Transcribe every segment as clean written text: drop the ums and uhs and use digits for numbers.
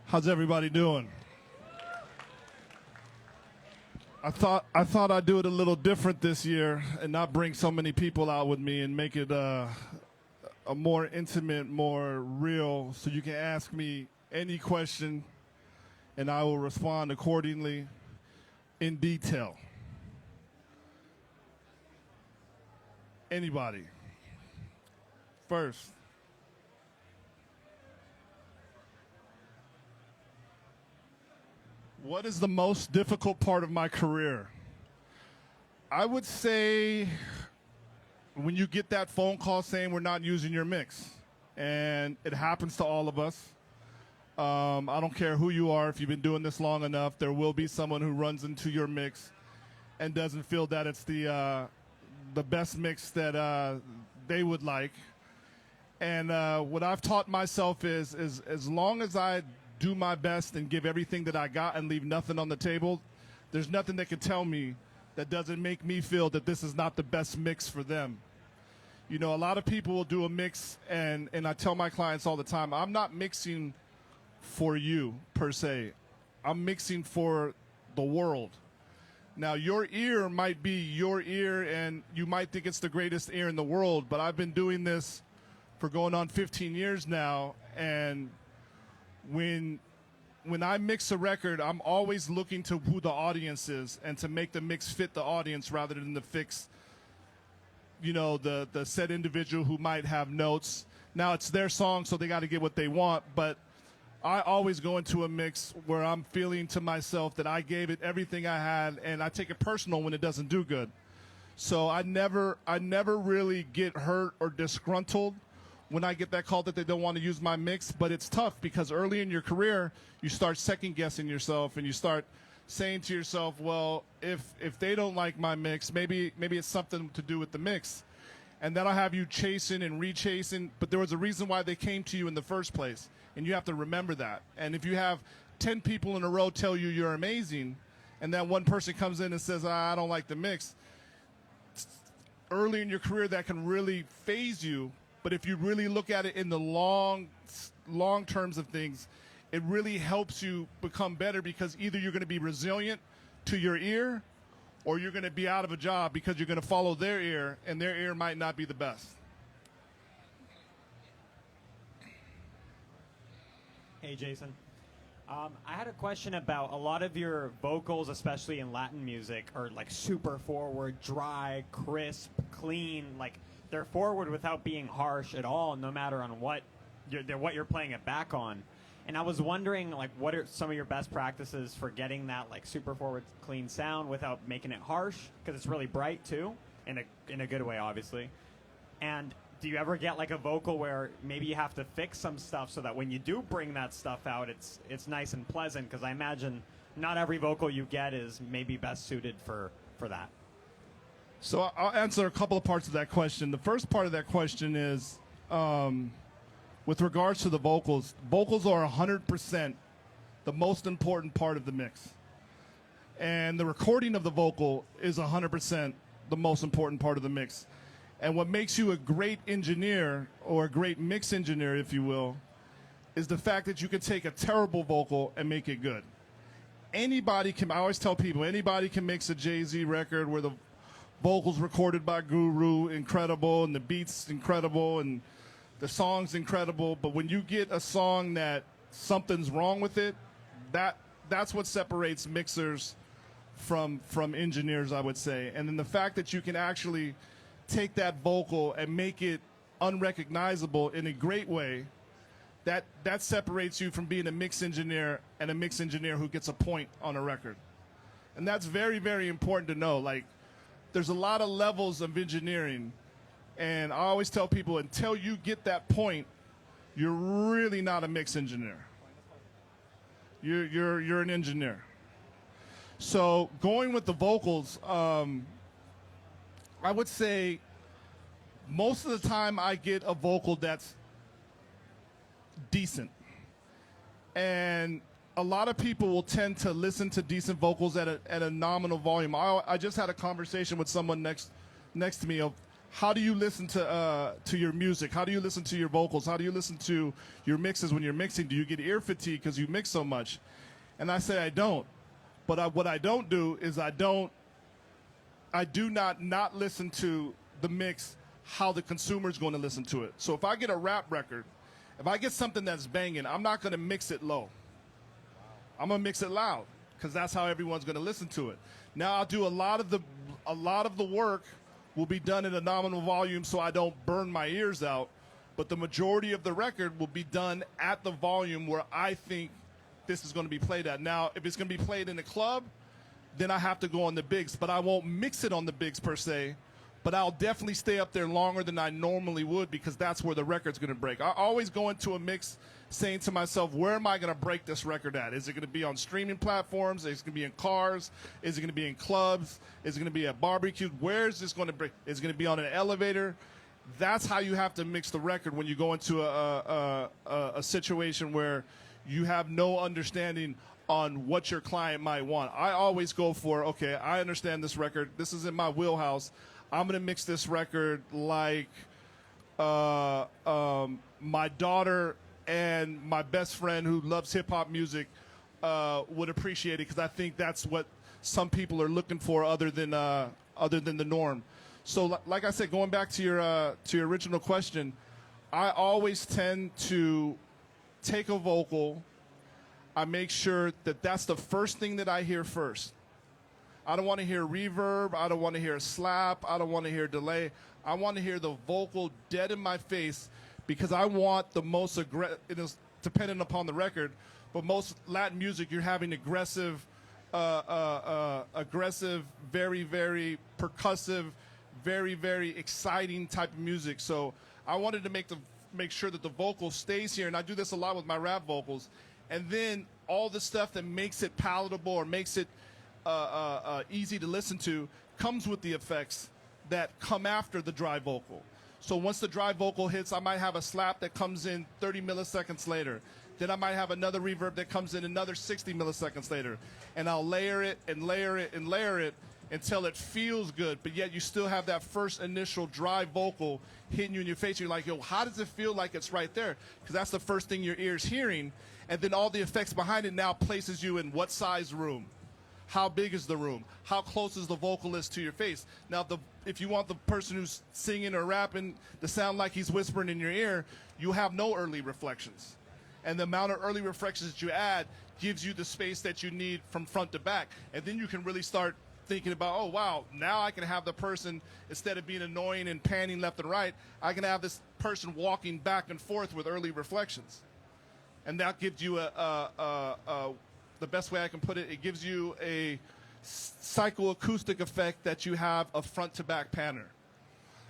How's everybody doing? I thought I'd do it a little different this year and not bring so many people out with me and make it a more intimate, more real, so you can ask me any question and I will respond accordingly in detail. Anybody? First. What is the most difficult part of my career? I would say when you get that phone call saying we're not using your mix, and it happens to all of us. I don't care who you are. If you've been doing this long enough, there will be someone who runs into your mix and doesn't feel that it's the best mix that they would like. And what I've taught myself is as long as I do my best and give everything that I got and leave nothing on the table, there's nothing that can tell me that doesn't make me feel that this is not the best mix for them. You know, a lot of people will do a mix, and I tell my clients all the time, I'm not mixing for you, per se. I'm mixing for the world. Now, your ear might be your ear, and you might think it's the greatest ear in the world, but I've been doing this for going on 15 years now, and when I mix a record, I'm always looking to who the audience is and to make the mix fit the audience rather than to fix, you know, the said individual who might have notes. Now, it's their song, so they got to get what they want, but I always go into a mix where I'm feeling to myself that I gave it everything I had, and I take it personal when it doesn't do good. So I never really get hurt or disgruntled when I get that call that they don't want to use my mix, but it's tough because early in your career, you start second-guessing yourself and you start saying to yourself, well, if they don't like my mix, maybe it's something to do with the mix. And then I'll have you chasing and rechasing, but there was a reason why they came to you in the first place, and you have to remember that. And if you have 10 people in a row tell you you're amazing, and then one person comes in and says, I don't like the mix, early in your career that can really phase you. But if you really look at it in the long terms of things, it really helps you become better because either you're going to be resilient to your ear or you're going to be out of a job because you're going to follow their ear, and their ear might not be the best. Hey, Jaycen. I had a question about a lot of your vocals, especially in Latin music, are like super forward, dry, crisp, clean, like they're forward without being harsh at all, no matter on what you're playing it back on. And I was wondering, like, what are some of your best practices for getting that like super forward, clean sound without making it harsh? Because it's really bright too, in a good way, obviously. And do you ever get like a vocal where maybe you have to fix some stuff so that when you do bring that stuff out, it's nice and pleasant? Because I imagine not every vocal you get is maybe best suited for that. So I'll answer a couple of parts of that question. The first part of that question is, with regards to the vocals, vocals are 100% the most important part of the mix. And the recording of the vocal is 100% the most important part of the mix. And what makes you a great engineer, or a great mix engineer, if you will, is the fact that you can take a terrible vocal and make it good. Anybody can, I always tell people, anybody can mix a Jay-Z record where the vocals recorded by Guru, incredible, and the beats incredible, and the song's incredible. But when you get a song that something's wrong with it, that's what separates mixers from engineers, I would say. And then the fact that you can actually take that vocal and make it unrecognizable in a great way, that separates you from being a mix engineer and a mix engineer who gets a point on a record. And that's very, very important to know. Like, there's a lot of levels of engineering, and I always tell people, until you get that point, you're really not a mix engineer. You're an engineer. So going with the vocals, I would say most of the time I get a vocal that's decent. And a lot of people will tend to listen to decent vocals at a nominal volume. I just had a conversation with someone next to me of how do you listen to your music? How do you listen to your vocals? How do you listen to your mixes when you're mixing? Do you get ear fatigue because you mix so much? And I say I don't. But what I don't do is I do not listen to the mix how the consumer's going to listen to it. So if I get a rap record, if I get something that's banging, I'm not going to mix it low. I'm going to mix it loud because that's how everyone's going to listen to it. Now I'll do a lot of the work will be done at a nominal volume so I don't burn my ears out, but the majority of the record will be done at the volume where I think this is going to be played at. Now, if it's going to be played in a club, then I have to go on the bigs, but I won't mix it on the bigs per se, but I'll definitely stay up there longer than I normally would because that's where the record's going to break. I always go into a mix saying to myself, where am I going to break this record at? Is it going to be on streaming platforms? Is it going to be in cars? Is it going to be in clubs? Is it going to be at barbecues? Where is this going to break? Is it going to be on an elevator? That's how you have to mix the record when you go into a situation where you have no understanding on what your client might want. I always go for, okay, I understand this record. This is in my wheelhouse. I'm going to mix this record like my daughter and my best friend who loves hip-hop music would appreciate it because I think that's what some people are looking for other than the norm. So like I said, going back to your original question, I always tend to take a vocal. I make sure that that's the first thing that I hear first. I don't want to hear reverb. I don't want to hear a slap. I don't want to hear delay. I want to hear the vocal dead in my face because I want the most aggressive. It is dependent upon the record, but most Latin music, you're having aggressive, very, very percussive, very, very exciting type of music. So I wanted to make sure that the vocal stays here, and I do this a lot with my rap vocals. And then all the stuff that makes it palatable or makes it easy to listen to comes with the effects that come after the dry vocal. So once the dry vocal hits, I might have a slap that comes in 30 milliseconds later. Then I might have another reverb that comes in another 60 milliseconds later. And I'll layer it and layer it and layer it until it feels good, but yet you still have that first initial dry vocal hitting you in your face. You're like, yo, how does it feel like it's right there? Because that's the first thing your ear's hearing. And then all the effects behind it now places you in what size room? How big is the room? How close is the vocalist to your face? Now, if you want the person who's singing or rapping to sound like he's whispering in your ear, you have no early reflections. And the amount of early reflections that you add gives you the space that you need from front to back. And then you can really start thinking about, oh, wow, now I can have the person, instead of being annoying and panning left and right, I can have this person walking back and forth with early reflections. And that gives you the best way I can put it, it gives you a psychoacoustic effect that you have a front to back panner.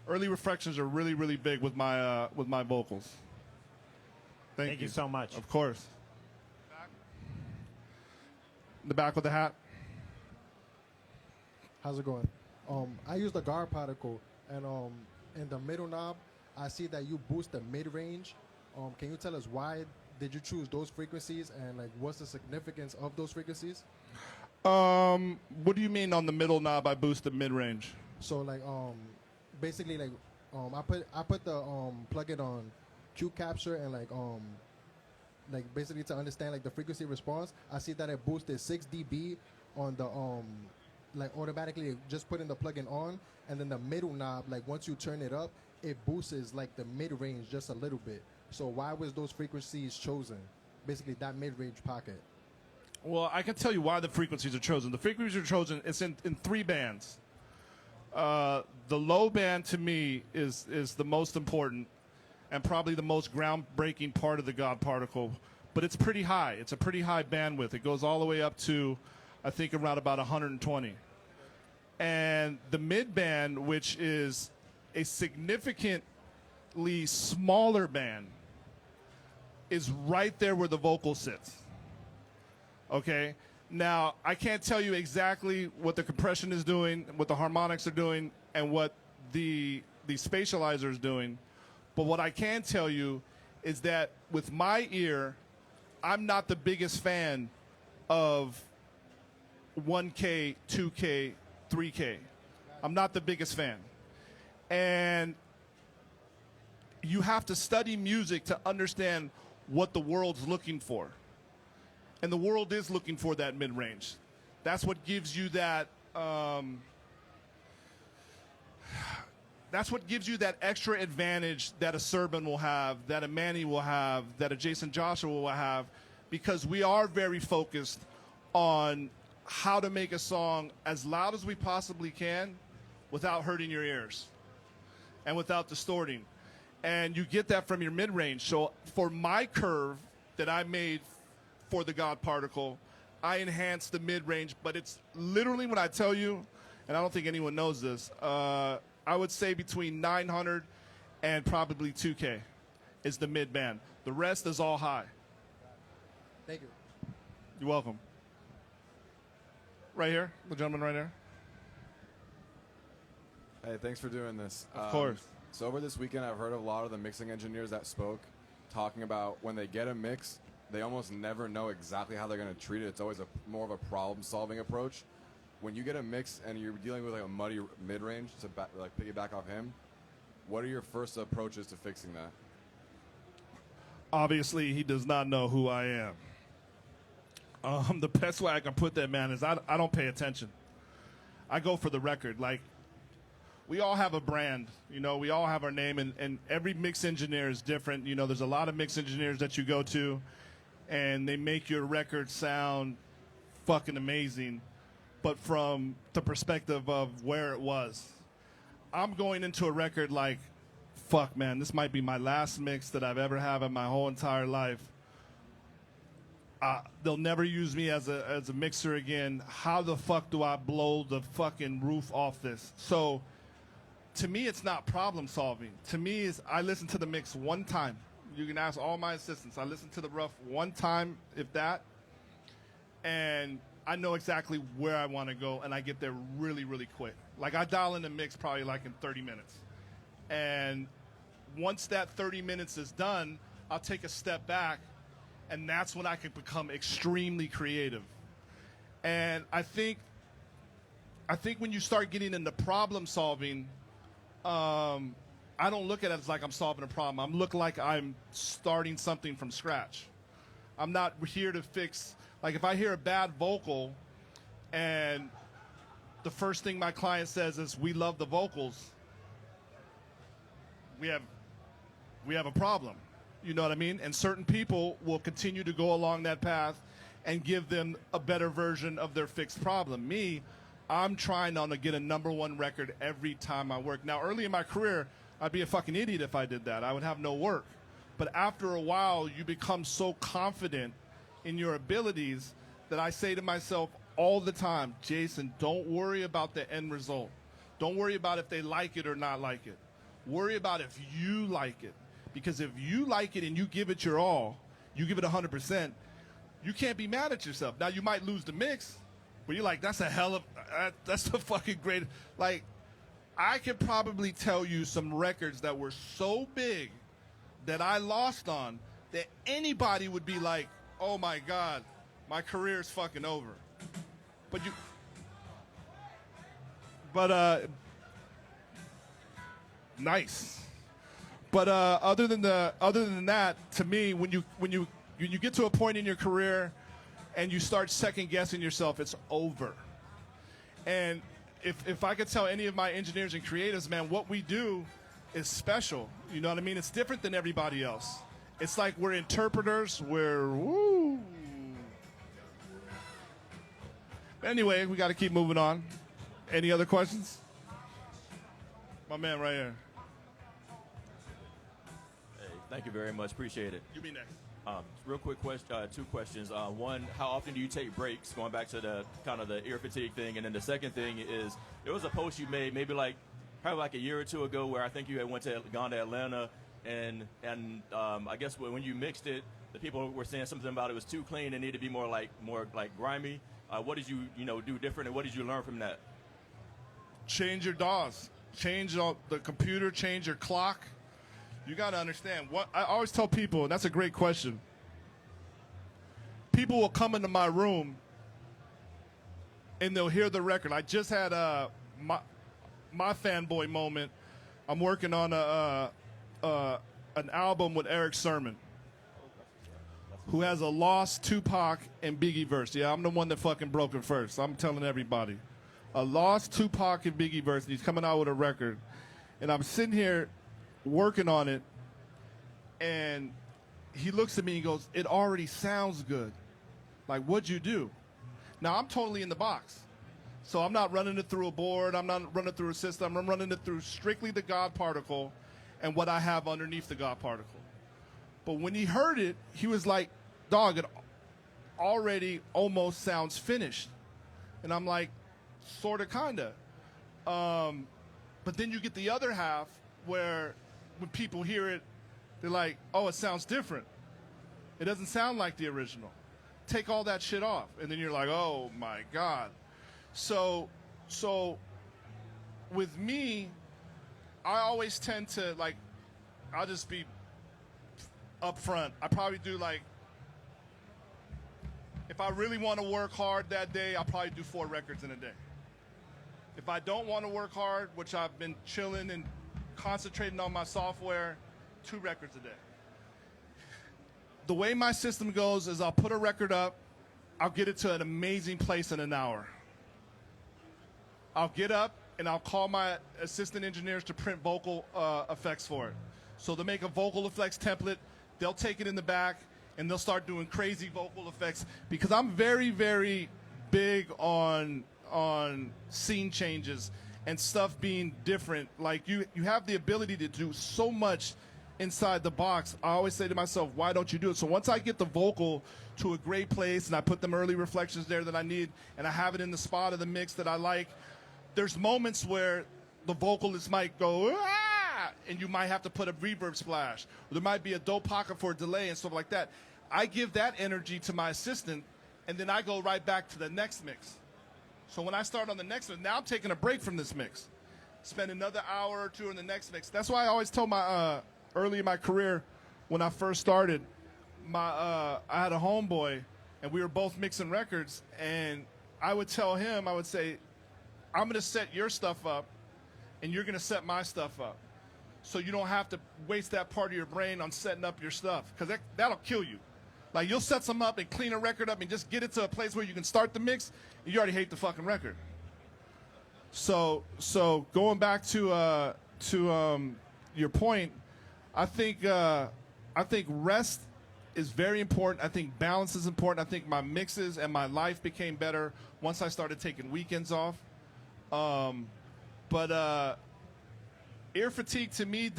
Early reflections are really, really big with my vocals. Thank you so much. Of course. The back with the hat. How's it going? I use the guard particle, and in the middle knob, I see that you boost the mid-range. Can you tell us why did you choose those frequencies, and like what's the significance of those frequencies? What do you mean on the middle knob I boost the mid-range? So like basically like I put the plug-in on Q capture and like basically to understand like the frequency response. I see that it boosted 6 dB on the like automatically just putting the plug-in on, and then the middle knob, like once you turn it up, it boosts like the mid-range just a little bit. So why was those frequencies chosen? Basically that mid-range pocket. Well, I can tell you why the frequencies are chosen. The frequencies are chosen, it's in 3 bands. The low band to me is the most important and probably the most groundbreaking part of the God particle, but it's pretty high. It's a pretty high bandwidth. It goes all the way up to, I think, around about 120. And the mid band, which is a significantly smaller band, is right there where the vocal sits. Okay? Now, I can't tell you exactly what the compression is doing, what the harmonics are doing, and what the spatializer is doing. But what I can tell you is that with my ear, I'm not the biggest fan of 1K, 2K, 3K. I'm not the biggest fan. And you have to study music to understand what the world's looking for. And the world is looking for that mid-range. That's what gives you that that's what gives you that extra advantage that a Serban will have, that a Manny will have, that a Jaycen Joshua will have, because we are very focused on how to make a song as loud as we possibly can without hurting your ears and without distorting. And you get that from your mid-range. So for my curve that I made for the God Particle, I enhanced the mid-range, but it's literally, when I tell you, and I don't think anyone knows this, I would say between 900 and probably 2K is the mid-band. The rest is all high. Thank you. You're welcome. Right here, the gentleman right here. Hey, thanks for doing this. Of course. So over this weekend, I've heard of a lot of the mixing engineers that spoke talking about when they get a mix, they almost never know exactly how they're going to treat it. It's always more of a problem-solving approach. When you get a mix and you're dealing with like a muddy mid-range, to like piggyback off him, what are your first approaches to fixing that? Obviously, he does not know who I am. The best way I can put that, man, is I don't pay attention. I go for the record. Like, we all have a brand, you know, we all have our name, and every mix engineer is different. You know, there's a lot of mix engineers that you go to, and they make your record sound fucking amazing, but from the perspective of where it was. I'm going into a record like, fuck, man, this might be my last mix that I've ever had in my whole entire life. They'll never use me as a mixer again. How the fuck do I blow the fucking roof off this? So, to me, it's not problem solving. To me, is I listen to the mix one time. You can ask all my assistants. I listen to the rough one time, if that, and I know exactly where I want to go, and I get there really, really quick. Like, I dial in the mix probably like in 30 minutes. And once that 30 minutes is done, I'll take a step back, and that's when I can become extremely creative. And I think when you start getting into problem solving, I don't look at it as like I'm solving a problem. I'm looking like I'm starting something from scratch. I'm not here to fix, like if I hear a bad vocal and the first thing my client says is, we love the vocals, we have a problem. You know what I mean? And certain people will continue to go along that path and give them a better version of their fixed problem. Me, I'm trying to get a #1 record every time I work. Now, early in my career, I'd be a fucking idiot if I did that. I would have no work. But after a while, you become so confident in your abilities that I say to myself all the time, Jaycen, don't worry about the end result. Don't worry about if they like it or not like it. Worry about if you like it. Because if you like it and you give it your all, you give it 100%, you can't be mad at yourself. Now, you might lose the mix, but you're like, that's a fucking great, like, I could probably tell you some records that were so big that I lost on that anybody would be like, oh my God, my career's fucking over. Nice. But other than that, to me, when you get to a point in your career and you start second guessing yourself, it's over. And if I could tell any of my engineers and creatives, man, what we do is special. You know what I mean? It's different than everybody else. It's like we're interpreters. Woo. Anyway, we got to keep moving on. Any other questions? My man right here. Hey, thank you very much. Appreciate it. You be next. Real quick question, 2 questions. One, how often do you take breaks? Going back to the kind of the ear fatigue thing, and then the second thing is there was a post you made maybe probably like a year or 2 ago where I think you had gone to Atlanta, and I guess when you mixed it, the people were saying something about it was too clean and needed to be more like grimy. What did you do different, and what did you learn from that? Change your DAWs. Change the computer. Change your clock. You got to understand. What I always tell people, and that's a great question. People will come into my room and they'll hear the record. I just had my fanboy moment. I'm working on an album with Eric Sermon, who has a lost Tupac and Biggie verse. Yeah, I'm the one that fucking broke it first. I'm telling everybody. A lost Tupac and Biggie verse, and he's coming out with a record. And I'm sitting here working on it, and he looks at me and goes, "It already sounds good. Like, what'd you do?" Now, I'm totally in the box. So I'm not running it through a board. I'm not running it through a system. I'm running it through strictly the God particle and what I have underneath the God particle. But when he heard it, he was like, "Dog, it already almost sounds finished." And I'm like, "Sort of, kind of." But then you get the other half where when people hear it, they're like, "Oh, it sounds different. It doesn't sound like the original." Take all that shit off. And then you're like, "Oh, my God." So with me, I always tend to, like, I'll just be upfront. I probably do, like, if I really want to work hard that day, I'll probably do 4 records in a day. If I don't want to work hard, which I've been chilling and concentrating on my software, 2 records a day. The way my system goes is I'll put a record up, I'll get it to an amazing place in an hour. I'll get up and I'll call my assistant engineers to print vocal effects for it. So they'll make a vocal effects template, they'll take it in the back, and they'll start doing crazy vocal effects because I'm very, very big on scene changes and stuff being different. Like you have the ability to do so much inside the box. I always say to myself, why don't you do it? So once I get the vocal to a great place and I put them early reflections there that I need and I have it in the spot of the mix that I like, there's moments where the vocalist might go, "Ah!" and you might have to put a reverb splash. Or there might be a dope pocket for a delay and stuff like that. I give that energy to my assistant, and then I go right back to the next mix. So when I start on the next one, now I'm taking a break from this mix. Spend another hour or 2 in the next mix. That's why I always tell my, early in my career, when I first started, I had a homeboy, and we were both mixing records, and I would tell him, I would say, "I'm going to set your stuff up, and you're going to set my stuff up. So you don't have to waste that part of your brain on setting up your stuff, because that'll kill you. Like, you'll set some up and clean a record up and just get it to a place where you can start the mix, and you already hate the fucking record." So going back to your point, I think rest is very important. I think balance is important. I think my mixes and my life became better once I started taking weekends off. But ear fatigue to me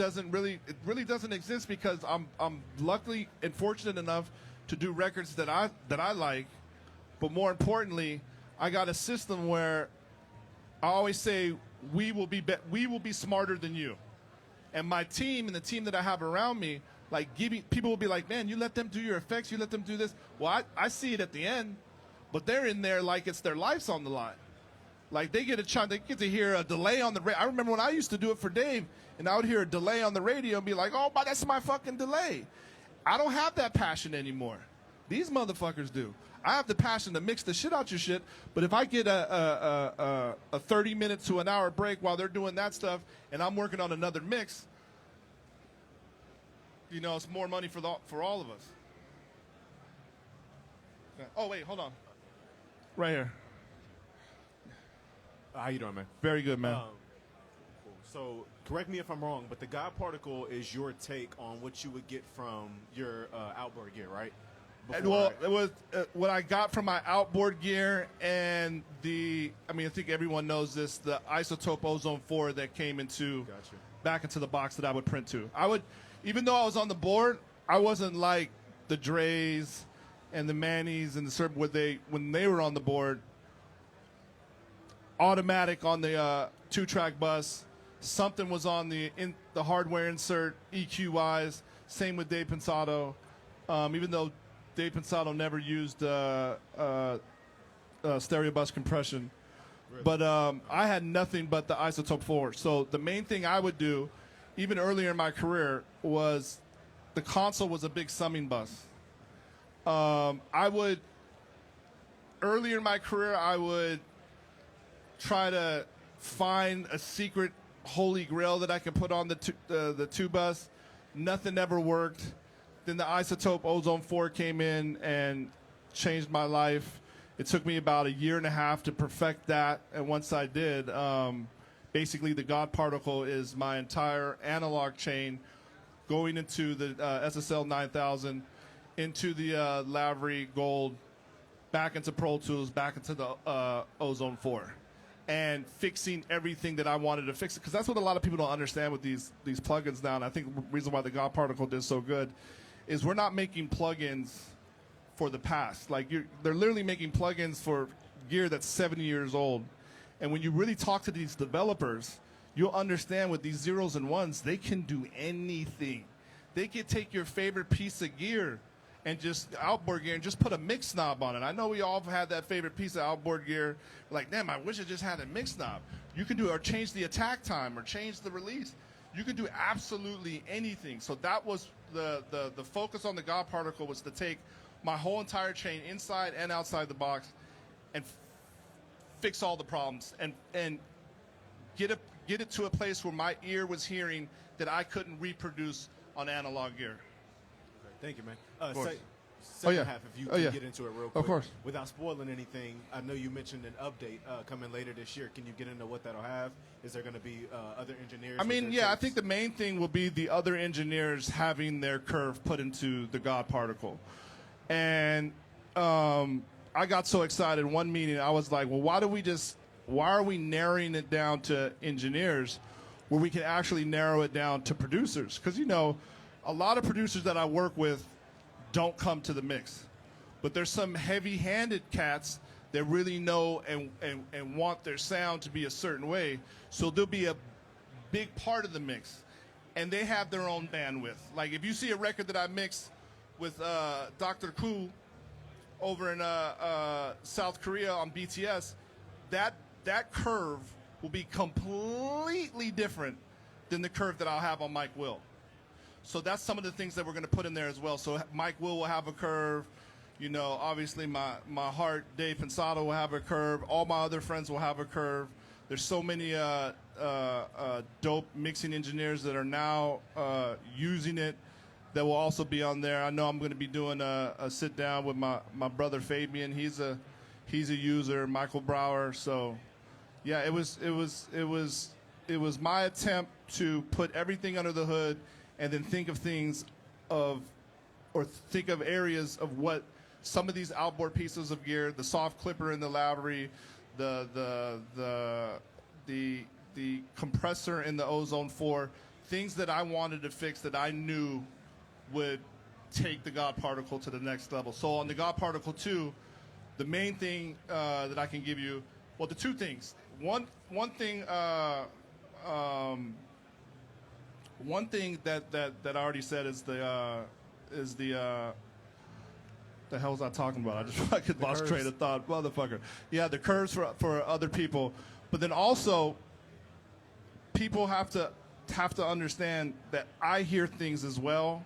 really doesn't exist because I'm luckily and fortunate enough to do records that I like. But more importantly, I got a system where I always say we will be smarter than you. And my team and the team that I have around me, like, people will be like, "Man, you let them do your effects, you let them do this." Well, I see it at the end, but they're in there like it's their life's on the line. Like, they get to hear a delay on the radio. I remember when I used to do it for Dave, and I would hear a delay on the radio and be like, "Oh, but that's my fucking delay." I don't have that passion anymore. These motherfuckers do. I have the passion to mix the shit out your shit, but if I get a 30 minutes to an hour break while they're doing that stuff and I'm working on another mix, it's more money for all of us. Okay. Oh, wait, hold on. Right here. How you doing, man? Very good, man. Cool. So, correct me if I'm wrong, but the God particle is your take on what you would get from your outboard gear, right? It was what I got from my outboard gear and I think everyone knows this, the isotope ozone 4 that came back into the box that I would print to. Even though I was on the board, I wasn't like the Dre's and the Mannies and the Serb when they were on the board. Automatic on the 2-track bus. Something was on the hardware insert EQ wise. Same with Dave Pensato. Even though Dave Pensato never used stereo bus compression. Really? But I had nothing but the isotope 4. So the main thing I would do, even earlier in my career, was the console was a big summing bus. Earlier in my career, I would try to find a secret holy grail that I could put on the two bus. Nothing ever worked. Then the isotope ozone 4 came in and changed my life. It took me about a year and a half to perfect that, and once I did, basically the God particle is my entire analog chain going into the SSL 9000, into the Lavery Gold, back into Pro Tools, back into the Ozone 4, and fixing everything that I wanted to fix. Because that's what a lot of people don't understand with these plugins now, and I think the reason why the God particle did so good is we're not making plugins for the past. Like, they're literally making plugins for gear that's 70 years old. And when you really talk to these developers, you'll understand with these zeros and ones, they can do anything. They can take your favorite piece of gear and just outboard gear and just put a mix knob on it. I know we all have had that favorite piece of outboard gear. Like, damn, I wish it just had a mix knob. You can do, or change the attack time, or change the release. You can do absolutely anything. So that was the focus on the God particle, was to take my whole entire chain inside and outside the box and fix all the problems and get it to a place where my ear was hearing that I couldn't reproduce on analog gear. Thank you, man. Of course. Second half, if you can yeah. get into it real quick. Of course. Without spoiling anything, I know you mentioned an update coming later this year. Can you get into what that'll have? Is there going to be other engineers? I mean, yeah, I think the main thing will be the other engineers having their curve put into the God particle. And I got so excited one meeting, I was like, well, why are we narrowing it down to engineers where we can actually narrow it down to producers? Because, you know, a lot of producers that I work with don't come to the mix. But there's some heavy-handed cats that really know and want their sound to be a certain way. So they'll be a big part of the mix. And they have their own bandwidth. Like, if you see a record that I mixed with Dr. Koo over in South Korea on BTS, that curve will be completely different than the curve that I'll have on Mike Will. So that's some of the things that we're going to put in there as well. So Mike Will have a curve. You know, obviously my heart, Dave Pensado, will have a curve. All my other friends will have a curve. There's so many dope mixing engineers that are now using it that will also be on there. I know I'm going to be doing a sit down with my brother Fabian. He's a user, Michael Brower. So yeah, it was my attempt to put everything under the hood and then think of areas of what some of these outboard pieces of gear, the soft clipper in the Lavery, the compressor in the Ozone 4, things that I wanted to fix that I knew would take the God particle to the next level. So on the God particle 2, the main thing that I can give you, well, the two things. One thing that I already said is the hell was I talking about? I just fucking lost train of thought, motherfucker. Yeah, the curves for other people, but then also people have to understand that I hear things as well,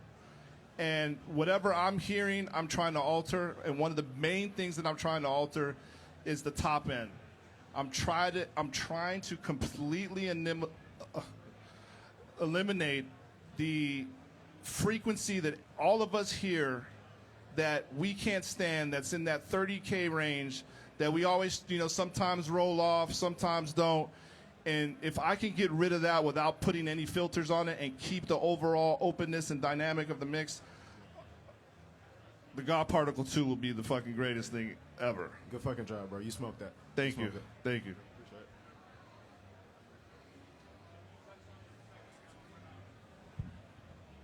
and whatever I'm hearing, I'm trying to alter. And one of the main things that I'm trying to alter is the top end. I'm trying to completely eliminate the frequency that all of us hear that we can't stand, that's in that 30K range, that we always, you know, sometimes roll off, sometimes don't. And if I can get rid of that without putting any filters on it and keep the overall openness and dynamic of the mix, the God Particle 2 will be the fucking greatest thing ever. Good fucking job, bro. You smoked that. Thank you. Thank you.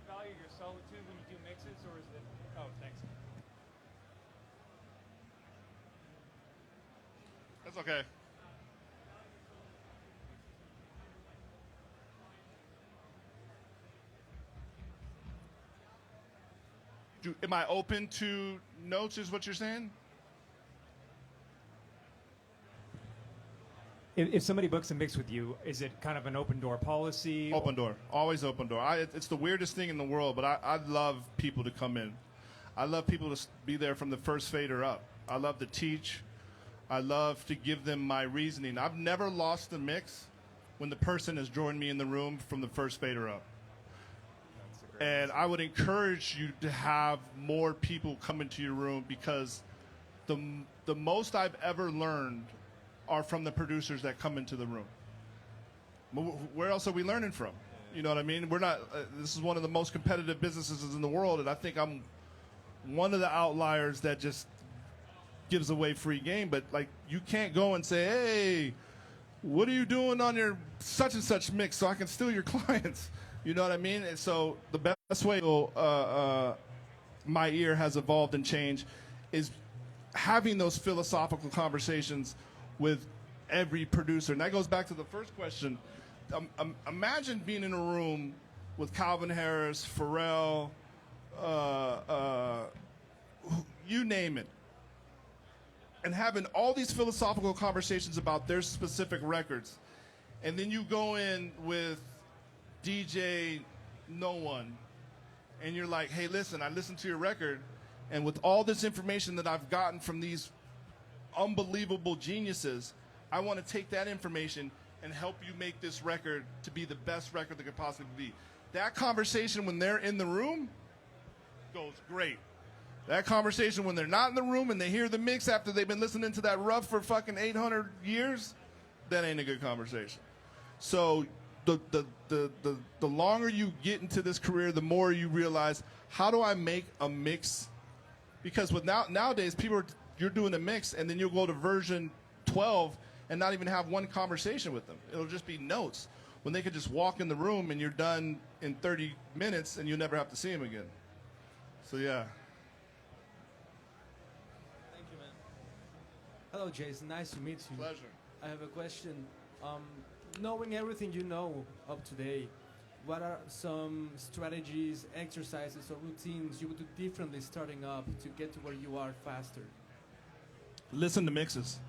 Value your solitude when you do mixes, or is it? Oh, thanks. That's okay. Am I open to notes, is what you're saying? If somebody books a mix with you, is it kind of an open door policy? Open door. Always open door. It's the weirdest thing in the world, but I love people to come in. I love people to be there from the first fader up. I love to teach. I love to give them my reasoning. I've never lost a mix when the person has joined me in the room from the first fader up. And I would encourage you to have more people come into your room, because the most I've ever learned are from the producers that come into the room. Where else are we learning from? You know what I mean? We're not. This is one of the most competitive businesses in the world, and I think I'm one of the outliers that just gives away free game. But like, you can't go and say, "Hey, what are you doing on your such and such mix so I can steal your clients?" You know what I mean? And so the best way my ear has evolved and changed is having those philosophical conversations with every producer. And that goes back to the first question. Imagine being in a room with Calvin Harris, Pharrell, you name it, and having all these philosophical conversations about their specific records. And then you go in with DJ No One, and you're like, hey, listen, I listened to your record, and with all this information that I've gotten from these unbelievable geniuses, I want to take that information and help you make this record to be the best record that could possibly be. That conversation when they're in the room goes great. That conversation when they're not in the room and they hear the mix after they've been listening to that rough for fucking 800 years, that ain't a good conversation. So the longer you get into this career, the more you realize, how do I make a mix? Because with nowadays, you're doing a mix and then you'll go to version 12 and not even have one conversation with them. It'll just be notes, when they could just walk in the room and you're done in 30 minutes and you'll never have to see them again. So yeah. Thank you, man. Hello, Jaycen. Nice to meet you. Pleasure. I have a question. Knowing everything you know of today, what are some strategies, exercises, or routines you would do differently starting up to get to where you are faster? Listen to mixes.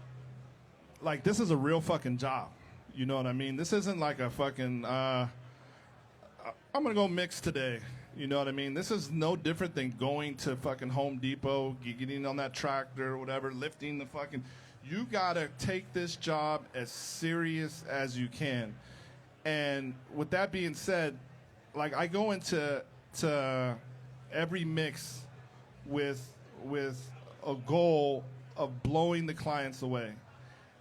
Like, this is a real fucking job. You know what I mean? This isn't like a fucking, I'm going to go mix today. You know what I mean? This is no different than going to fucking Home Depot, getting on that tractor or whatever, lifting the fucking... You got to take this job as serious as you can. And with that being said, like, I go into every mix with a goal of blowing the clients away.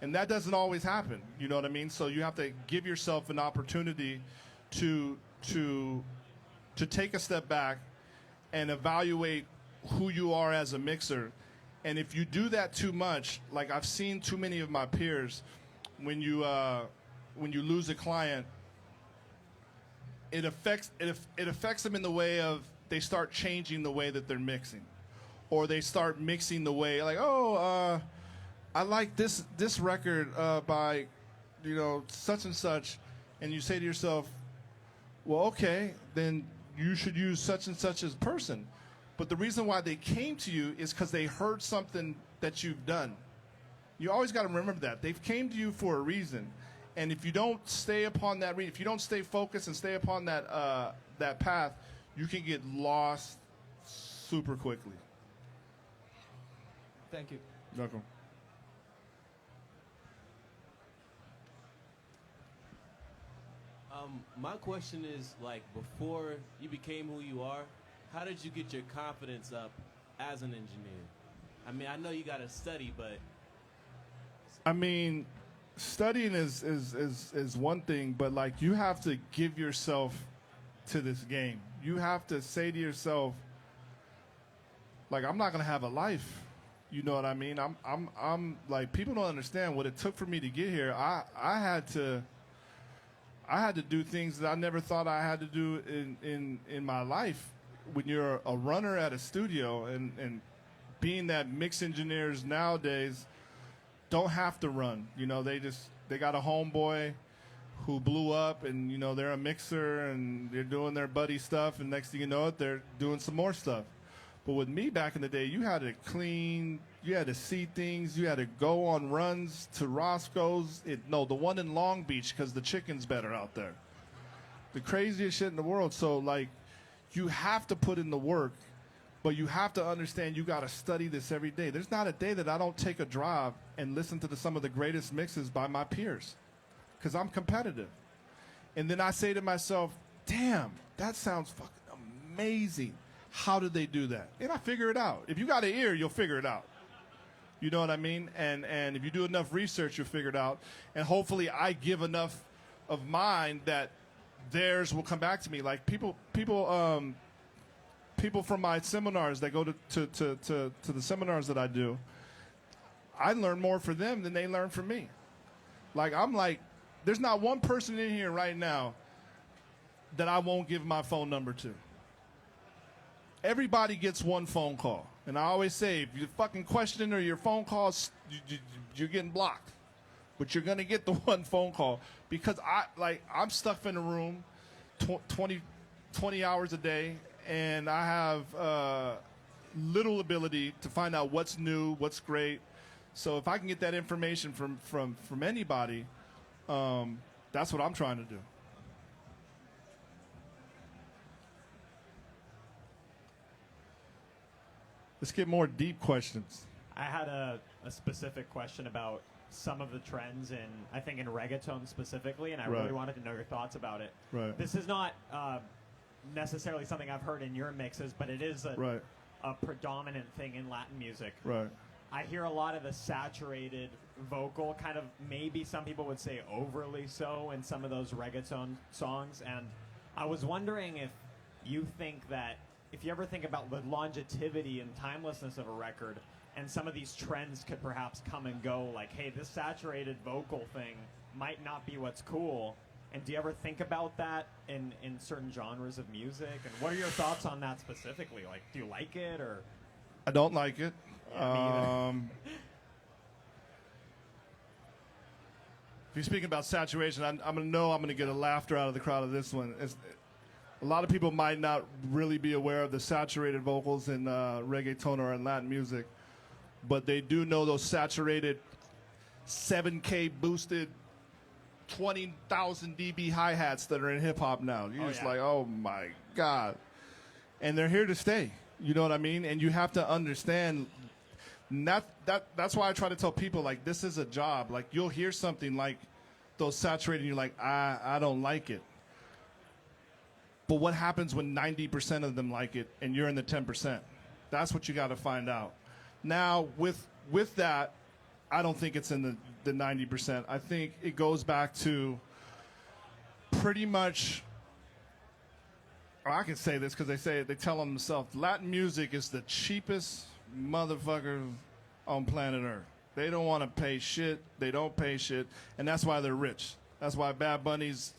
And that doesn't always happen, you know what I mean? So you have to give yourself an opportunity to take a step back and evaluate who you are as a mixer. And if you do that too much, like I've seen too many of my peers, when you lose a client, it affects them in the way of they start changing the way that they're mixing, or they start mixing the way, like, I like this record by, you know, such and such, and you say to yourself, well, okay, then you should use such and such as person. But the reason why they came to you is because they heard something that you've done. You always got to remember that. They've came to you for a reason. And if you don't stay upon that if you don't stay focused and stay upon that path, you can get lost super quickly. Thank you. You're welcome. My question is, like, before you became who you are, how did you get your confidence up as an engineer? I mean, I know you got to study, but... I mean, studying is one thing, but, like, you have to give yourself to this game. You have to say to yourself, like, I'm not going to have a life. You know what I mean? I'm like, people don't understand what it took for me to get here. I had to do things that I never thought I had to do in my life. When you're a runner at a studio, and being that mix engineers nowadays don't have to run. You know, they got a homeboy who blew up, and, you know, they're a mixer and they're doing their buddy stuff, and next thing you know it, they're doing some more stuff. But with me back in the day, you had to clean, you had to see things, you had to go on runs to Roscoe's. The one in Long Beach, because the chicken's better out there. The craziest shit in the world. So, like, you have to put in the work, but you have to understand you got to study this every day. There's not a day that I don't take a drive and listen to some of the greatest mixes by my peers, because I'm competitive. And then I say to myself, damn, that sounds fucking amazing. How did they do that? And I figure it out. If you got an ear, you'll figure it out. You know what I mean? And if you do enough research, you'll figure it out. And hopefully I give enough of mine that theirs will come back to me. Like people from my seminars that go to the seminars that I do, I learn more for them than they learn from me. Like, I'm like, there's not one person in here right now that I won't give my phone number to. Everybody gets one phone call. And I always say, if you're fucking questioning or your phone calls, you're getting blocked. But you're going to get the one phone call. Because I'm stuck in a room 20 hours a day, and I have little ability to find out what's new, what's great. So if I can get that information from anybody, that's what I'm trying to do. Let's get more deep questions. I had a specific question about some of the trends in, I think, in reggaeton specifically, and I really wanted to know your thoughts about it. Right. This is not necessarily something I've heard in your mixes, but it is a predominant thing in Latin music. Right. I hear a lot of the saturated vocal, kind of maybe some people would say overly so in some of those reggaeton songs, and I was wondering if you think that, if you ever think about the longevity and timelessness of a record, and some of these trends could perhaps come and go, like, hey, this saturated vocal thing might not be what's cool. And do you ever think about that in certain genres of music? And what are your thoughts on that specifically? Like, do you like it, or? I don't like it. Yeah, If you're speaking about saturation, I'm going to get a laughter out of the crowd of this one. A lot of people might not really be aware of the saturated vocals in reggaeton or in Latin music, but they do know those saturated 7K boosted 20,000 dB hi-hats that are in hip-hop now. You're just like, oh, my God. And they're here to stay. You know what I mean? And you have to understand, that's why I try to tell people, like, this is a job. Like, you'll hear something like those saturated, and you're like, I don't like it. But what happens when 90% of them like it and you're in the 10%? That's what you got to find out. Now, with that, I don't think it's in the 90%. I think it goes back to pretty much, or I can say this because they tell them themselves, Latin music is the cheapest motherfucker on planet Earth. They don't want to pay shit. They don't pay shit. And that's why they're rich. That's why Bad Bunny's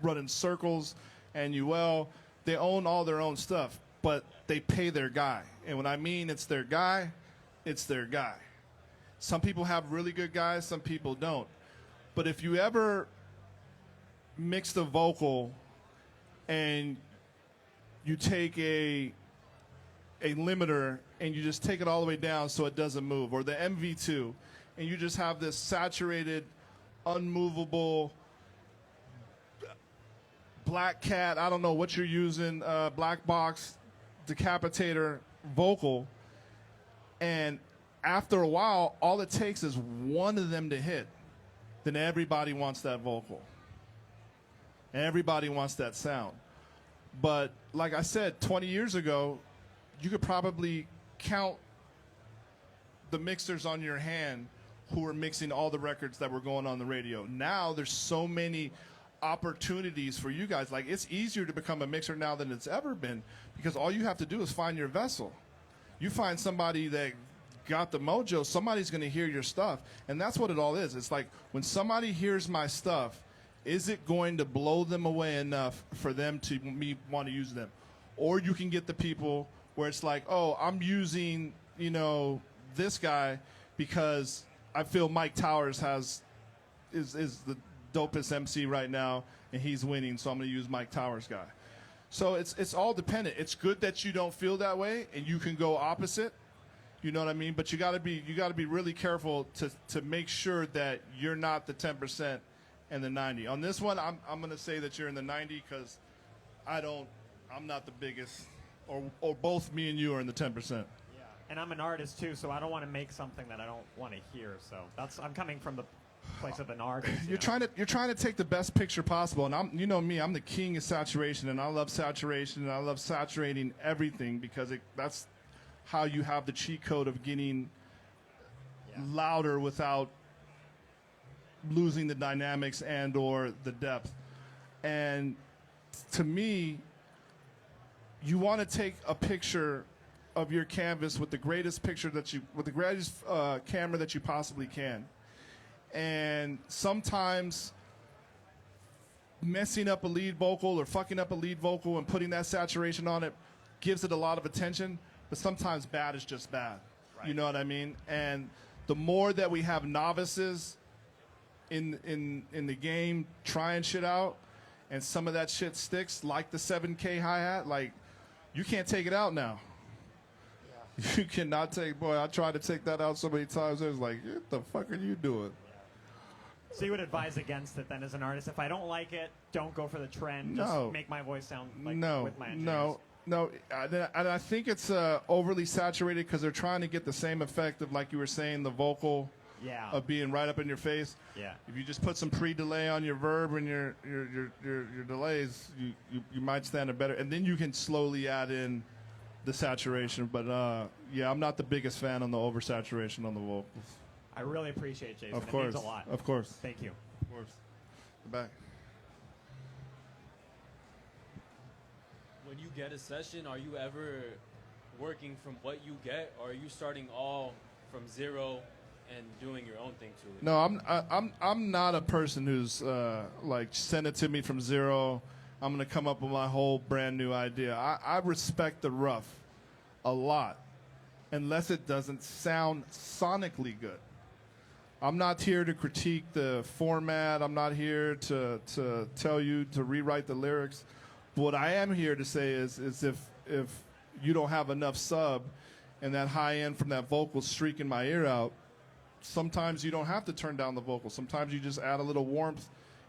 running circles. And they own all their own stuff, but they pay their guy. And when I mean it's their guy, it's their guy. Some people have really good guys, some people don't. But if you ever mix the vocal and you take a limiter and you just take it all the way down so it doesn't move, or the MV2, and you just have this saturated, unmovable Black Cat, I don't know what you're using, black box, decapitator vocal, and after a while, all it takes is one of them to hit, then everybody wants that vocal. And everybody wants that sound. But like I said, 20 years ago, you could probably count the mixers on your hand who were mixing all the records that were going on the radio. Now there's so many opportunities for you guys. Like, it's easier to become a mixer now than it's ever been, because all you have to do is find your vessel. You find somebody that got the mojo, somebody's going to hear your stuff. And that's what it all is. It's like, when somebody hears my stuff, is it going to blow them away enough for them to want to use them? Or you can get the people where it's like, oh, I'm using, this guy because I feel Mike Towers is the dopest MC right now, and he's winning, so I'm going to use Mike Towers' guy. So it's all dependent. It's good that you don't feel that way, and you can go opposite. You know what I mean? But you got to be really careful to make sure that you're not the 10% and the 90. On this one, I'm going to say that you're in the 90 because I'm not the biggest, or both me and you are in the 10%. Yeah, and I'm an artist too, so I don't want to make something that I don't want to hear. So I'm coming from the place of an artist. You're trying to take the best picture possible, and you know me, I'm the king of saturation, and I love saturation, and I love saturating everything because that's how you have the cheat code of getting louder without losing the dynamics and or the depth. And to me, you want to take a picture of your canvas with the greatest camera that you possibly can. And sometimes messing up a lead vocal or fucking up a lead vocal and putting that saturation on it gives it a lot of attention, but sometimes bad is just bad. Right. You know what I mean? And the more that we have novices in the game trying shit out, and some of that shit sticks, like the 7K hi-hat, like, you can't take it out now. Yeah. You cannot take, boy, I tried to take that out so many times, it was like, what the fuck are you doing? So you would advise against it then as an artist? If I don't like it, don't go for the trend. Just make my voice sound like with my engineers. No. And I think it's overly saturated because they're trying to get the same effect of, like you were saying, the vocal of being right up in your face. Yeah. If you just put some pre-delay on your verb and your delays, you might stand a better. And then you can slowly add in the saturation. But yeah, I'm not the biggest fan on the oversaturation on the vocals. I really appreciate it, Jaycen. Of course. It means a lot. Of course. Thank you. Of course. The back. When you get a session, are you ever working from what you get, or are you starting all from zero and doing your own thing to it? No, I'm not a person who's like send it to me from zero. I'm gonna come up with my whole brand new idea. I respect the rough a lot, unless it doesn't sound sonically good. I'm not here to critique the format. I'm not here to tell you to rewrite the lyrics. What I am here to say is if you don't have enough sub and that high end from that vocal streaking my ear out, sometimes you don't have to turn down the vocal. Sometimes you just add a little warmth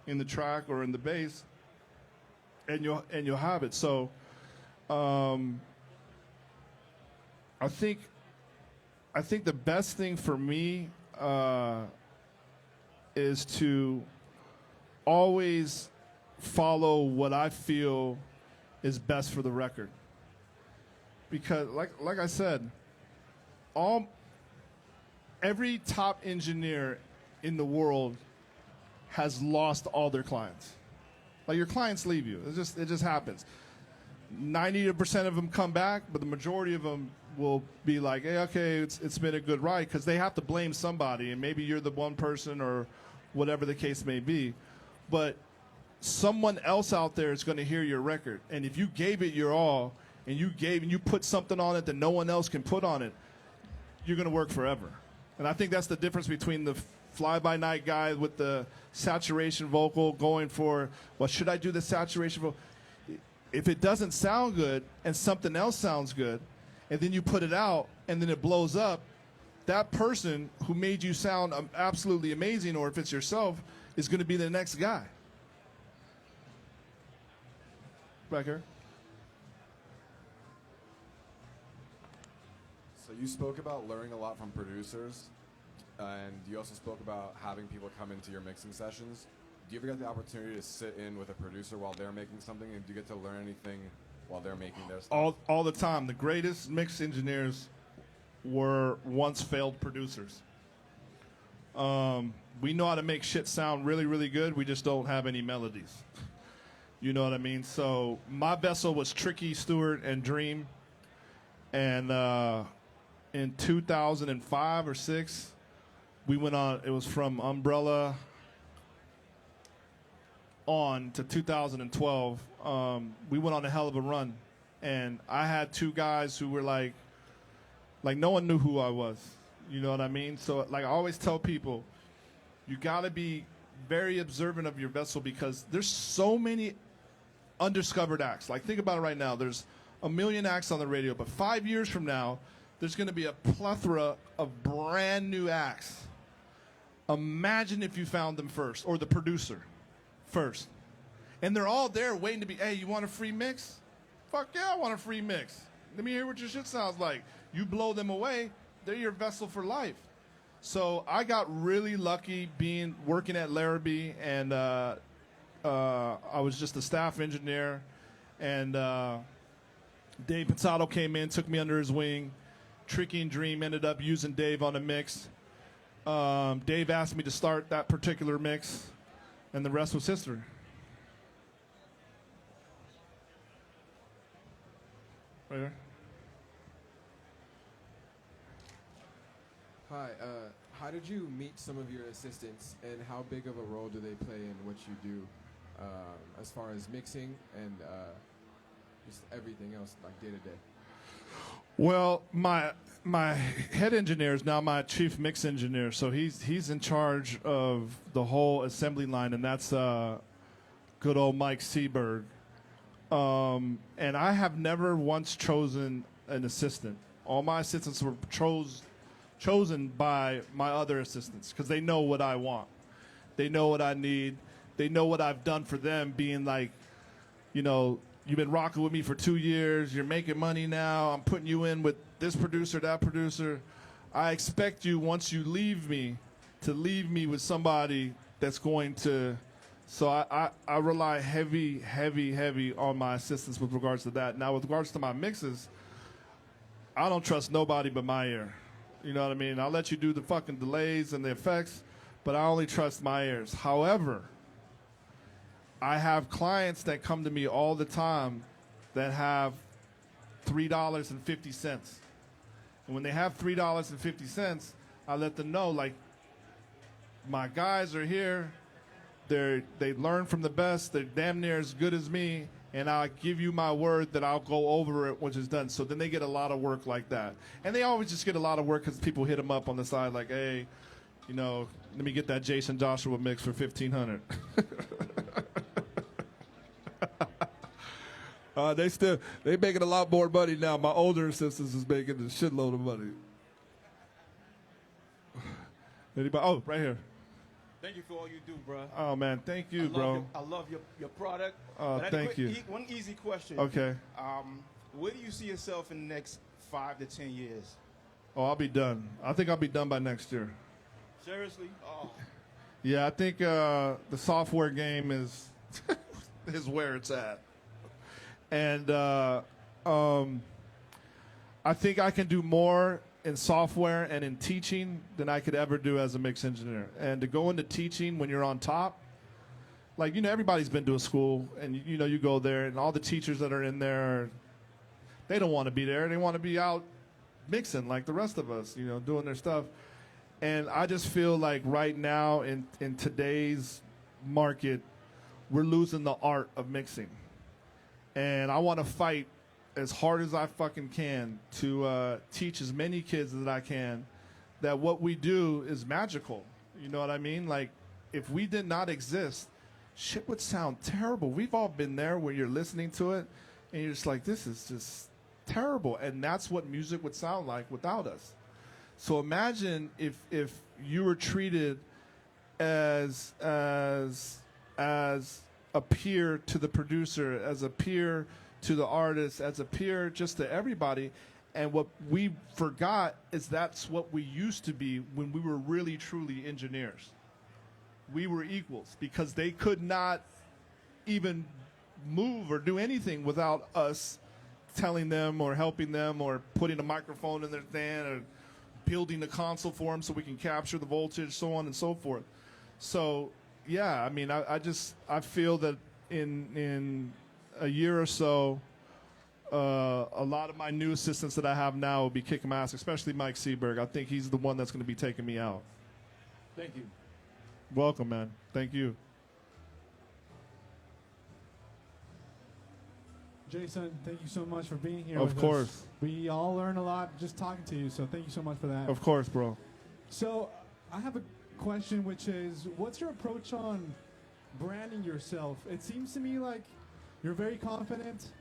in the track or in the bass, and you'll have it. So I think the best thing for me is to always follow what I feel is best for the record. Because like I said, every top engineer in the world has lost all their clients. Like, your clients leave you. It just happens. 90% of them come back, but the majority of them will be like, hey, okay, it's been a good ride, because they have to blame somebody, and maybe you're the one person or whatever the case may be. But someone else out there is going to hear your record, and if you gave it your all, and you put something on it that no one else can put on it, you're going to work forever. And I think that's the difference between the fly-by-night guy with the saturation vocal going for, well, should I do the saturation vocal? If it doesn't sound good and something else sounds good, and then you put it out and then it blows up, that person who made you sound absolutely amazing, or if it's yourself, is going to be the next guy. Back here. So you spoke about learning a lot from producers, and you also spoke about having people come into your mixing sessions. Do you ever get the opportunity to sit in with a producer while they're making something, and do you get to learn anything while they're making their stuff? All the time. The greatest mix engineers were once failed producers. We know how to make shit sound really, really good. We just don't have any melodies. You know what I mean? So my vessel was Tricky, Stewart, and Dream. And in 2005 or 6, we went on, it was from Umbrella on to 2012. We went on a hell of a run. And I had two guys who were like no one knew who I was. You know what I mean? So like I always tell people, you got to be very observant of your vessel, because there's so many undiscovered acts. Like, think about it right now. There's a million acts on the radio, but 5 years from now, there's going to be a plethora of brand new acts. Imagine if you found them first, or the producer first. And they're all there waiting to be, hey, you want a free mix? Fuck yeah, I want a free mix. Let me hear what your shit sounds like. You blow them away, they're your vessel for life. So I got really lucky working at Larrabee, and I was just a staff engineer, and Dave Pizzato came in, took me under his wing. Tricky and Dream ended up using Dave on a mix. Dave asked me to start that particular mix, and the rest was history. Right here. Hi, how did you meet some of your assistants, and how big of a role do they play in what you do, as far as mixing and just everything else, like day to day? Well, my head engineer is now my chief mix engineer, so he's in charge of the whole assembly line, and that's good old Mike Seberg. And I have never once chosen an assistant. All my assistants were chosen by my other assistants because they know what I want. They know what I need. They know what I've done for them, being like, you know, you've been rocking with me for 2 years. You're making money now. I'm putting you in with this producer, that producer. I expect you, once you leave me, to leave me with somebody that's going to. So I rely heavy on my assistants with regards to that. Now, with regards to my mixes, I don't trust nobody but my ear. You know what I mean? I'll let you do the fucking delays and the effects, but I only trust my ears. However, I have clients that come to me all the time that have $3.50. And when they have $3.50, I let them know, like, my guys are here. They learn from the best. They're damn near as good as me. And I'll give you my word that I'll go over it once it's done. So then they get a lot of work like that. And they always just get a lot of work because people hit them up on the side like, hey, you know, let me get that Jaycen Joshua mix for $1,500. They making a lot more money now. My older assistants is making a shitload of money. Anybody? Oh, right here. Thank you for all you do, bro. Oh man, thank you, bro. I love your product. Thank you. One easy question. Okay. Where do you see yourself in the next 5 to 10 years? Oh, I'll be done. I think I'll be done by next year. Seriously? Oh. Yeah, I think the software game is is where it's at, and I think I can do more in software and in teaching than I could ever do as a mix engineer. And to go into teaching when you're on top, like, you know, everybody's been to a school, and you know, you go there, and all the teachers that are in there, they don't want to be there. They want to be out mixing like the rest of us, you know, doing their stuff. And I just feel like right now in today's market, we're losing the art of mixing. And I want to fight as hard as I fucking can to teach as many kids that I can that what we do is magical. You know what I mean? Like, if we did not exist, shit would sound terrible. We've all been there where you're listening to it and you're just like, this is just terrible. And that's what music would sound like without us. So imagine if you were treated as a peer to the producer, as a peer to the artist, as a peer just to everybody. And what we forgot is that's what we used to be when we were really, truly engineers. We were equals because they could not even move or do anything without us telling them or helping them or putting a microphone in their stand or building a console for them so we can capture the voltage, so on and so forth. So, yeah, I mean, I feel that in a year or so, a lot of my new assistants that I have now will be kicking my ass, especially Mike Seberg. I think he's the one that's going to be taking me out. Thank you. Welcome, man. Thank you. Jaycen, thank you so much for being here. Of with course. us. We all learn a lot just talking to you, so thank you so much for that. Of course, bro. So I have a question, which is, what's your approach on branding yourself? It seems to me like you're very confident,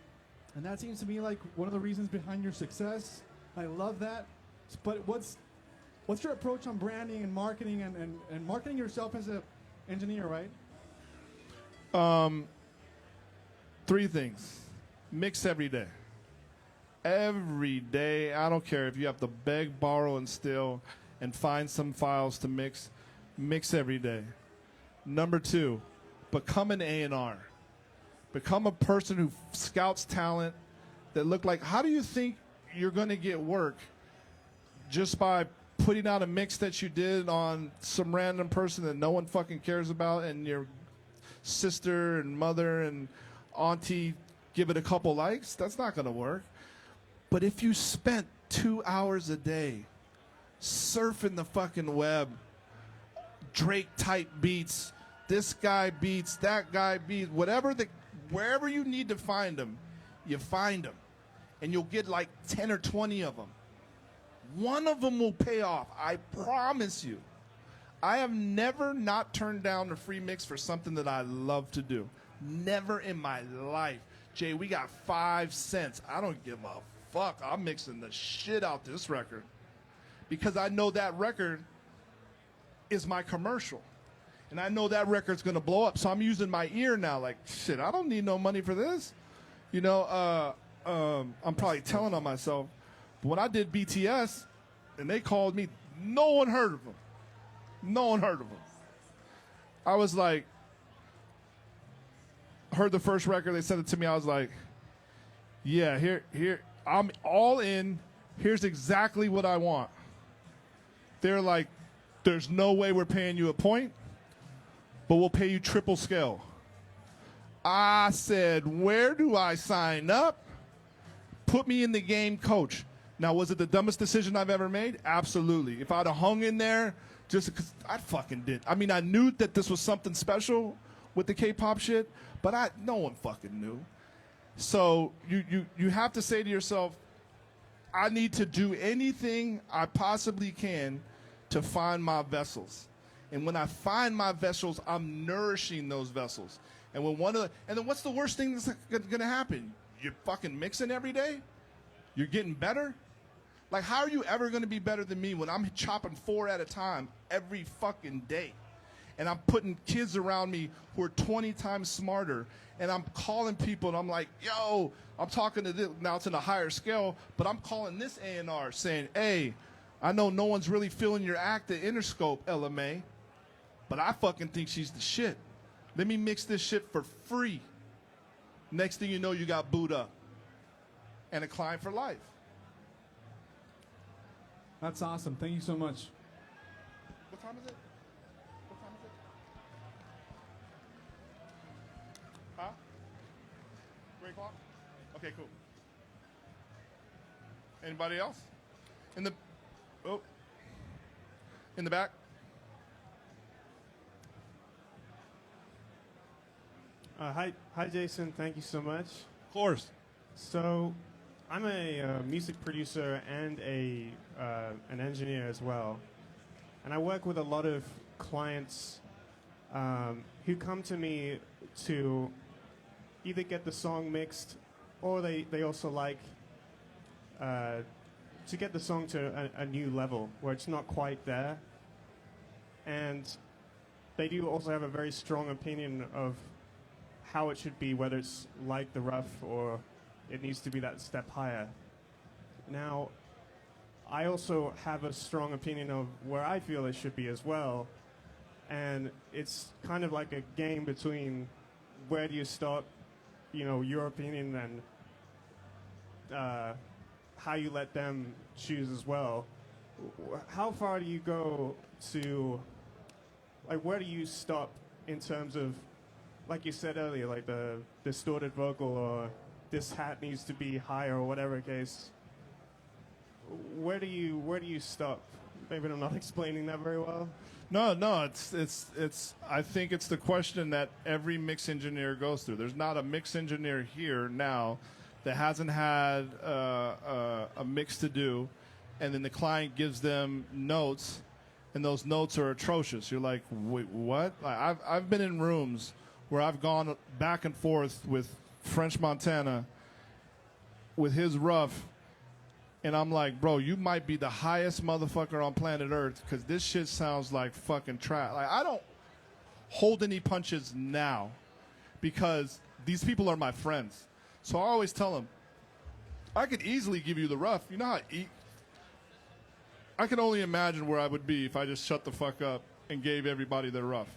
and that seems to me like one of the reasons behind your success. I love that. But what's your approach on branding and marketing and marketing yourself as an engineer, right? 3 things. Mix every day. Every day. I don't care if you have to beg, borrow, and steal and find some files to mix. Mix every day. Number 2, become an A&R. Become a person who scouts talent that look like, how do you think you're going to get work just by putting out a mix that you did on some random person that no one fucking cares about, and your sister and mother and auntie give it a couple likes? That's not going to work. But if you spent 2 hours a day surfing the fucking web, Drake type beats, this guy beats, that guy beats, wherever you need to find them, you find them. And you'll get like 10 or 20 of them. One of them will pay off, I promise you. I have never not turned down a free mix for something that I love to do. Never in my life. Jay, we got 5 cents. I don't give a fuck. I'm mixing the shit out this record. Because I know that record is my commercial. And I know that record's going to blow up. So I'm using my ear now like, shit, I don't need no money for this. You know, I'm probably telling on myself. But when I did BTS and they called me, no one heard of them. No one heard of them. I was like, heard the first record, they sent it to me. I was like, yeah, here, I'm all in. Here's exactly what I want. They're like, there's no way we're paying you a point, but we'll pay you triple scale. I said, where do I sign up? Put me in the game, coach. Now, was it the dumbest decision I've ever made? Absolutely. If I'd have hung in there, just because I fucking did. I mean, I knew that this was something special with the K-pop shit, but no one fucking knew. So you have to say to yourself, I need to do anything I possibly can to find my vessels. And when I find my vessels, I'm nourishing those vessels. And and then what's the worst thing that's going to happen? You're fucking mixing every day? You're getting better? Like, how are you ever going to be better than me when I'm chopping 4 at a time every fucking day? And I'm putting kids around me who are 20 times smarter. And I'm calling people and I'm like, yo, I'm talking to this. Now it's in a higher scale, but I'm calling this A&R saying, hey, I know no one's really feeling your act at Interscope, LMA, but I fucking think she's the shit. Let me mix this shit for free. Next thing you know, you got booed up. And a client for life. That's awesome. Thank you so much. What time is it? What time is it? Huh? 3 o'clock? Okay, cool. Anybody else? In the back? Hi, Jaycen. Thank you so much. Of course. So, I'm a music producer and an engineer as well, and I work with a lot of clients who come to me to either get the song mixed, or they also like to get the song to a new level where it's not quite there, and they do also have a very strong opinion of how it should be, whether it's like the rough or it needs to be that step higher. Now, I also have a strong opinion of where I feel it should be as well, and it's kind of like a game between where do you start, your opinion, and how you let them choose as well. How far do you go to, like, where do you stop in terms of, like you said earlier, like the distorted vocal, or this hat needs to be higher, or whatever case? Where do you stop? Maybe I'm not explaining that very well. No, it's. I think it's the question that every mix engineer goes through. There's not a mix engineer here now that hasn't had a mix to do, and then the client gives them notes, and those notes are atrocious. You're like, wait, what? Like, I've been in rooms where I've gone back and forth with French Montana with his rough, and I'm like, bro, you might be the highest motherfucker on planet Earth, because this shit sounds like fucking trash. Like, I don't hold any punches now because these people are my friends. So I always tell them, I could easily give you the rough. You know how I can only imagine where I would be if I just shut the fuck up and gave everybody their rough.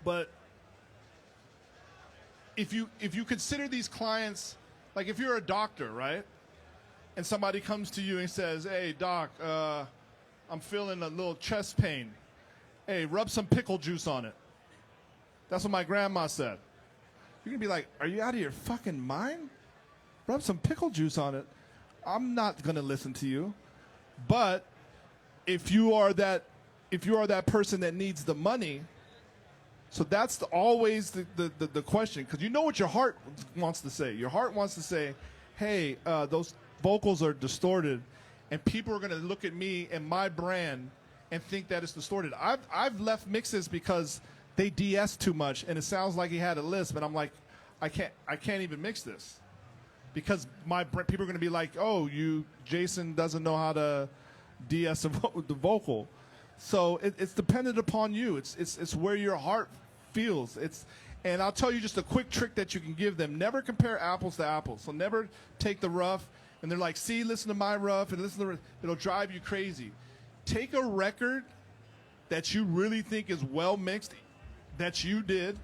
But if you consider these clients, like if you're a doctor, right? And somebody comes to you and says, "Hey, doc, I'm feeling a little chest pain. Hey, rub some pickle juice on it." That's what my grandma said. You're going to be like, "Are you out of your fucking mind? Rub some pickle juice on it." I'm not going to listen to you. But if you are that person that needs the money, so that's always the question, because you know what your heart wants to say. Your heart wants to say, "Hey, those vocals are distorted, and people are going to look at me and my brand and think that it's distorted." I've left mixes because they DS too much, and it sounds like he had a lisp, and I'm like, I can't even mix this, because people are going to be like, "Oh, Jaycen doesn't know how to DS the vocal." So it's dependent upon you. It's where your heart feels. And I'll tell you just a quick trick that you can give them. Never compare apples to apples. So never take the rough and they're like, "See, listen to my rough," and it'll drive you crazy. Take a record that you really think is well mixed, that you did,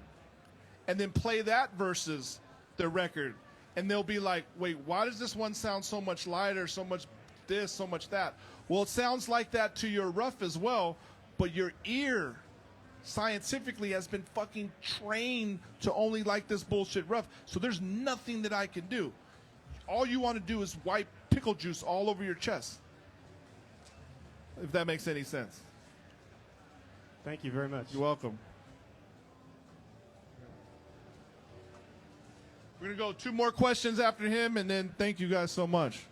and then play that versus the record. And they'll be like, "Wait, why does this one sound so much lighter, so much this, so much that?" Well, it sounds like that to your rough as well, but your ear scientifically has been fucking trained to only like this bullshit rough. So there's nothing that I can do. All you want to do is wipe pickle juice all over your chest. If that makes any sense. Thank you very much. You're welcome. We're going to go 2 more questions after him, and then thank you guys so much.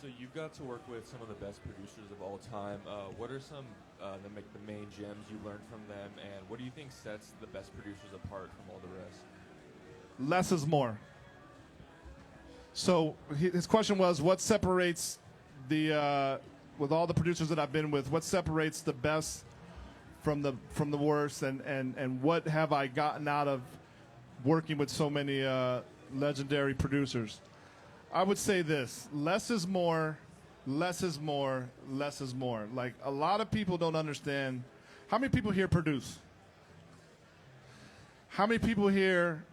So you've got to work with some of the best producers of all time. What are some the main gems you learned from them, and what do you think sets the best producers apart from all the rest? Less is more. So his question was, what separates with all the producers that I've been with, what separates the best from the worst, and what have I gotten out of working with so many legendary producers? I would say this: less is more, less is more, less is more. Like, a lot of people don't understand. How many people here produce? How many people here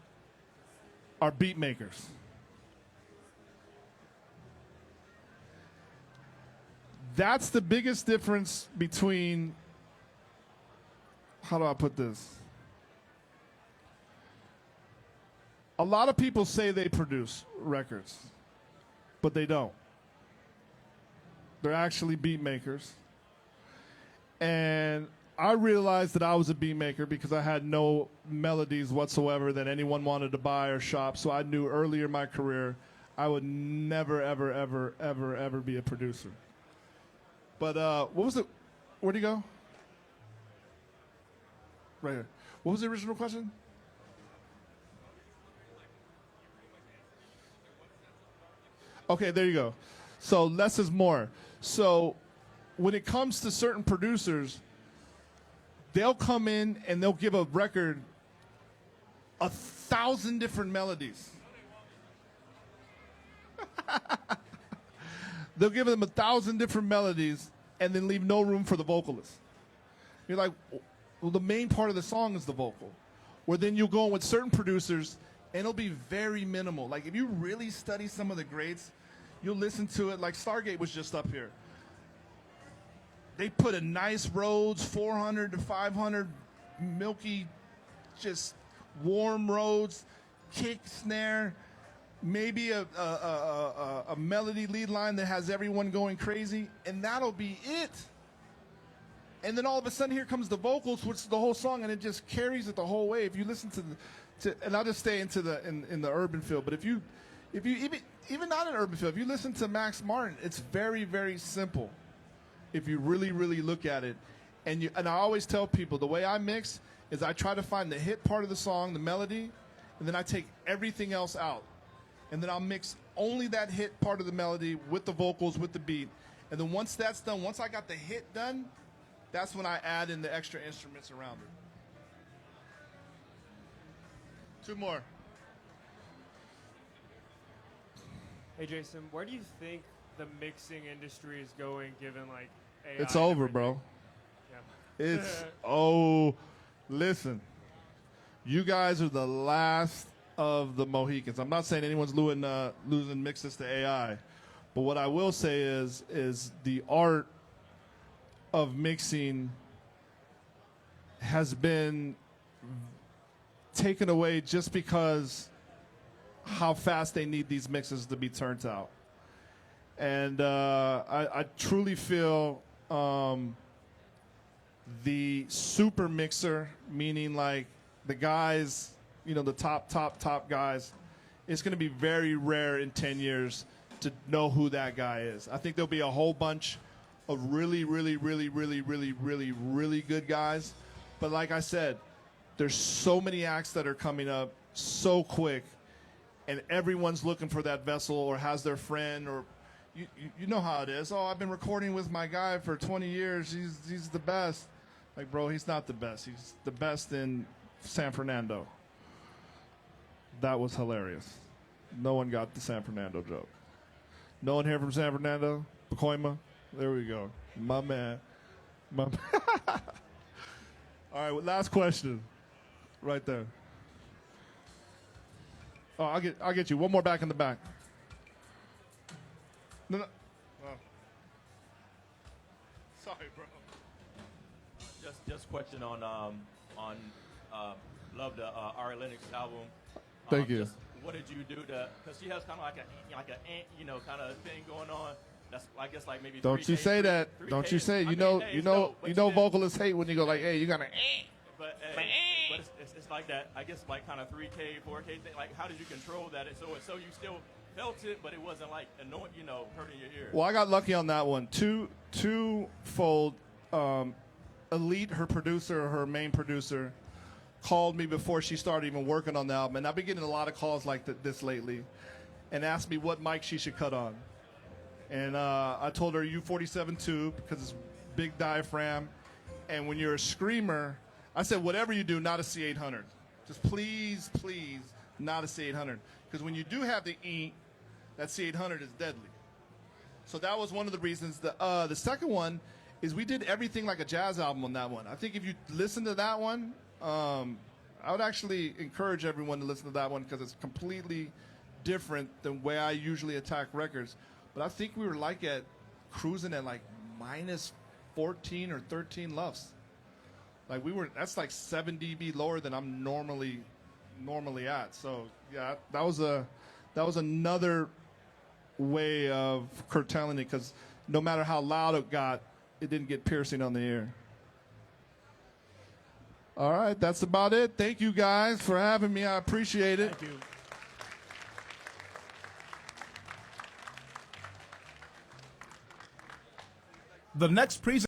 are beat makers? That's the biggest difference between, how do I put this? A lot of people say they produce records, but they don't. They're actually beat makers. And I realized that I was a beat maker because I had no melodies whatsoever that anyone wanted to buy or shop. So I knew earlier in my career I would never, ever, ever, ever, ever be a producer. But what was it? Where'd he go? Right here. What was the original question? Okay, there you go. So less is more. So when it comes to certain producers, they'll come in and they'll give a record 1,000 different melodies. They'll give them 1,000 different melodies and then leave no room for the vocalist. You're like, well, the main part of the song is the vocal. Or then you'll go in with certain producers and it'll be very minimal. Like, if you really study some of the greats, you'll listen to it. Like Stargate was just up here. They put a nice Rhodes 400 to 500 milky, just warm Rhodes, kick, snare, maybe a melody lead line that has everyone going crazy, and that'll be it. And then all of a sudden, here comes the vocals, which is the whole song, and it just carries it the whole way. If you listen to and I'll just stay into in the urban field, but if you even not an urban field, if you listen to Max Martin, it's very, very simple. If you really, really look at it, and I always tell people the way I mix is I try to find the hit part of the song, the melody, and then I take everything else out. And then I'll mix only that hit part of the melody with the vocals, with the beat. And then once that's done, once I got the hit done, that's when I add in the extra instruments around it. 2 more. Hey Jason, where do you think the mixing industry is going, given like AI? It's over, bro. Yeah. It's listen. You guys are the last of the Mohicans. I'm not saying anyone's losing mixes to AI, but what I will say is the art of mixing has been taken away just because how fast they need these mixes to be turned out. And I truly feel the super mixer, meaning like the guys, you know, the top guys, it's going to be very rare in 10 years to know who that guy is. I think there'll be a whole bunch of really good guys. But like I said, there's so many acts that are coming up so quick, and everyone's looking for that vessel or has their friend, or you know how it is. Oh, I've been recording with my guy for 20 years. He's the best. Like, bro, he's not the best. He's the best in San Fernando. That was hilarious. No one got the San Fernando joke. No one here from San Fernando? Pacoima? There we go. My man. All right, last question. Right there. Oh, I'll get you. One more back in the back. No. Oh. Sorry, bro. Just question on love the Ari Lennox album. Thank you. Just what did you do to? Because she has kind of like a kind of thing going on. That's I guess like maybe. Don't you say that? Don't you say? You know vocalists hate when you go like, hey, you gotta. But it's like that. I guess like kind of 3K, 4K thing. Like, how did you control that? So you still felt it, but it wasn't like annoying, hurting your ear. Well, I got lucky on that one. Twofold. Elite, her producer, her main producer, called me before she started even working on the album, and I've been getting a lot of calls like this lately, and asked me what mic she should cut on. And I told her U47 tube because it's big diaphragm, and when you're a screamer, I said whatever you do, not a C800. Just please, not a C800, because when you do have the E, that C800 is deadly. So that was one of the reasons. The second one is we did everything like a jazz album on that one. I think if you listen to that one, I would actually encourage everyone to listen to that one because it's completely different than the way I usually attack records. But I think we were like cruising at like minus 14 or 13 LUFS. Like that's like 7 dB lower than I'm normally at. So yeah, that was another way of curtailing it, because no matter how loud it got, it didn't get piercing on the ear. All right, that's about it. Thank you guys for having me. I appreciate it. Thank you. The next presentation